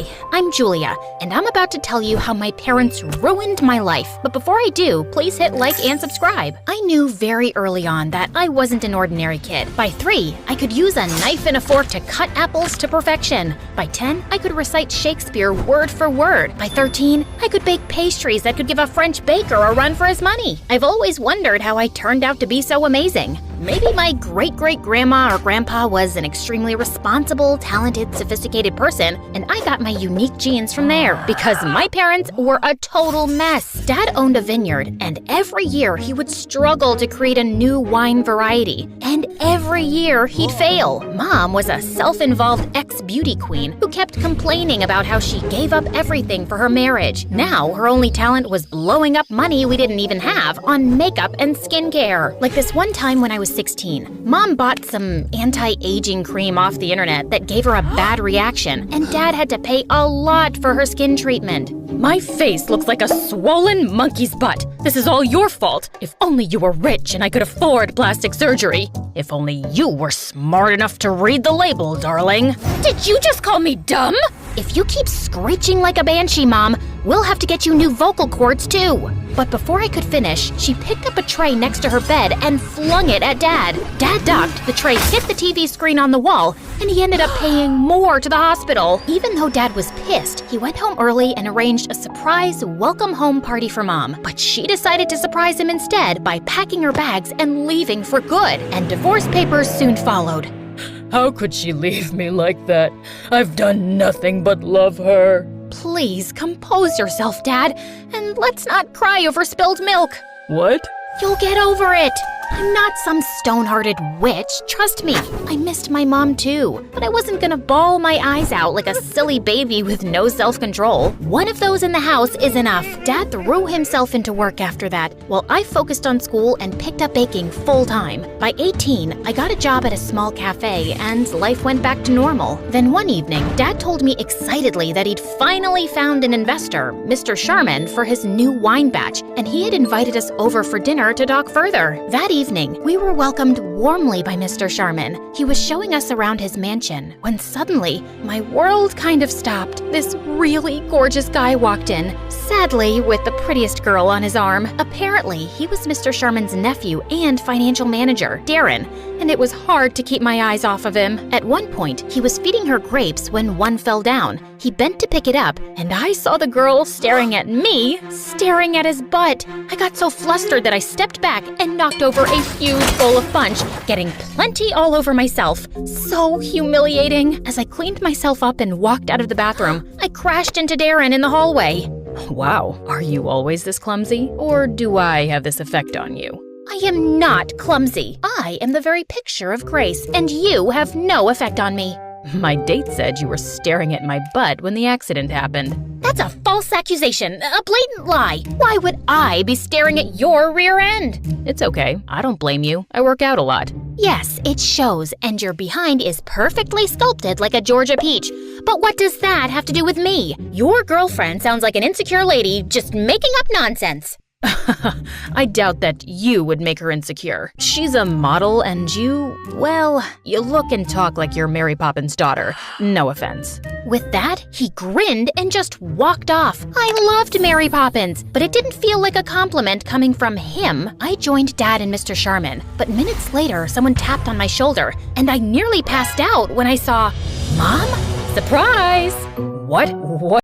Hi, I'm Julia, and I'm about to tell you how my parents ruined my life. But before I do, please hit like and subscribe. I knew very early on that I wasn't an ordinary kid. By 3, I could use a knife and a fork to cut apples to perfection. By 10, I could recite Shakespeare word for word. By 13, I could bake pastries that could give a French baker a run for his money. I've always wondered how I turned out to be so amazing. Maybe my great-great-grandma or grandpa was an extremely responsible, talented, sophisticated person, and I got my unique genes from there, because my parents were a total mess. Dad owned a vineyard, and every year he would struggle to create a new wine variety. And every year he'd fail. Mom was a self-involved ex-beauty queen who kept complaining about how she gave up everything for her marriage. Now her only talent was blowing up money we didn't even have on makeup and skincare. Like this one time when I was 16, Mom bought some anti-aging cream off the internet that gave her a bad reaction, and Dad had to pay a lot for her skin treatment. My face looks like a swollen monkey's butt. This is all your fault. If only you were rich and I could afford plastic surgery. If only you were smart enough to read the label, darling. Did you just call me dumb? If you keep screeching like a banshee, Mom, we'll have to get you new vocal cords too. But before I could finish, she picked up a tray next to her bed and flung it at Dad. Dad ducked, the tray hit the TV screen on the wall, and he ended up paying more to the hospital. Even though Dad was pissed, he went home early and arranged a surprise welcome home party for Mom. But she decided to surprise him instead by packing her bags and leaving for good. And divorce papers soon followed. How could she leave me like that? I've done nothing but love her. Please compose yourself, Dad, and let's not cry over spilled milk. What? You'll get over it. I'm not some stone-hearted witch, trust me. I missed my mom too, but I wasn't gonna bawl my eyes out like a silly baby with no self-control. One of those in the house is enough. Dad threw himself into work after that, while I focused on school and picked up baking full-time. By 18, I got a job at a small cafe, and life went back to normal. Then one evening, Dad told me excitedly that he'd finally found an investor, Mr. Sharman, for his new wine batch, and he had invited us over for dinner to talk further. That evening, we were welcomed warmly by Mr. Sharman. He was showing us around his mansion, when suddenly, my world kind of stopped. This really gorgeous guy walked in, sadly with the prettiest girl on his arm. Apparently, he was Mr. Sharman's nephew and financial manager, Darren, and it was hard to keep my eyes off of him. At one point, he was feeding her grapes when one fell down. He bent to pick it up, and I saw the girl staring at me, staring at his butt. I got so flustered that I stepped back and knocked over a huge bowl of punch, getting plenty all over myself. So humiliating. As I cleaned myself up and walked out of the bathroom, I crashed into Darren in the hallway. Wow, are you always this clumsy? Or do I have this effect on you? I am not clumsy. I am the very picture of grace, and you have no effect on me. My date said you were staring at my butt when the accident happened. That's a false accusation, a blatant lie. Why would I be staring at your rear end? It's okay, I don't blame you. I work out a lot. Yes, it shows, and your behind is perfectly sculpted like a Georgia peach. But what does that have to do with me? Your girlfriend sounds like an insecure lady just making up nonsense. I doubt that you would make her insecure. She's a model and you, well, you look and talk like you're Mary Poppins' daughter. No offense. With that, he grinned and just walked off. I loved Mary Poppins, but it didn't feel like a compliment coming from him. I joined Dad and Mr. Sharman, but minutes later, someone tapped on my shoulder, and I nearly passed out when I saw, Mom? Surprise! What?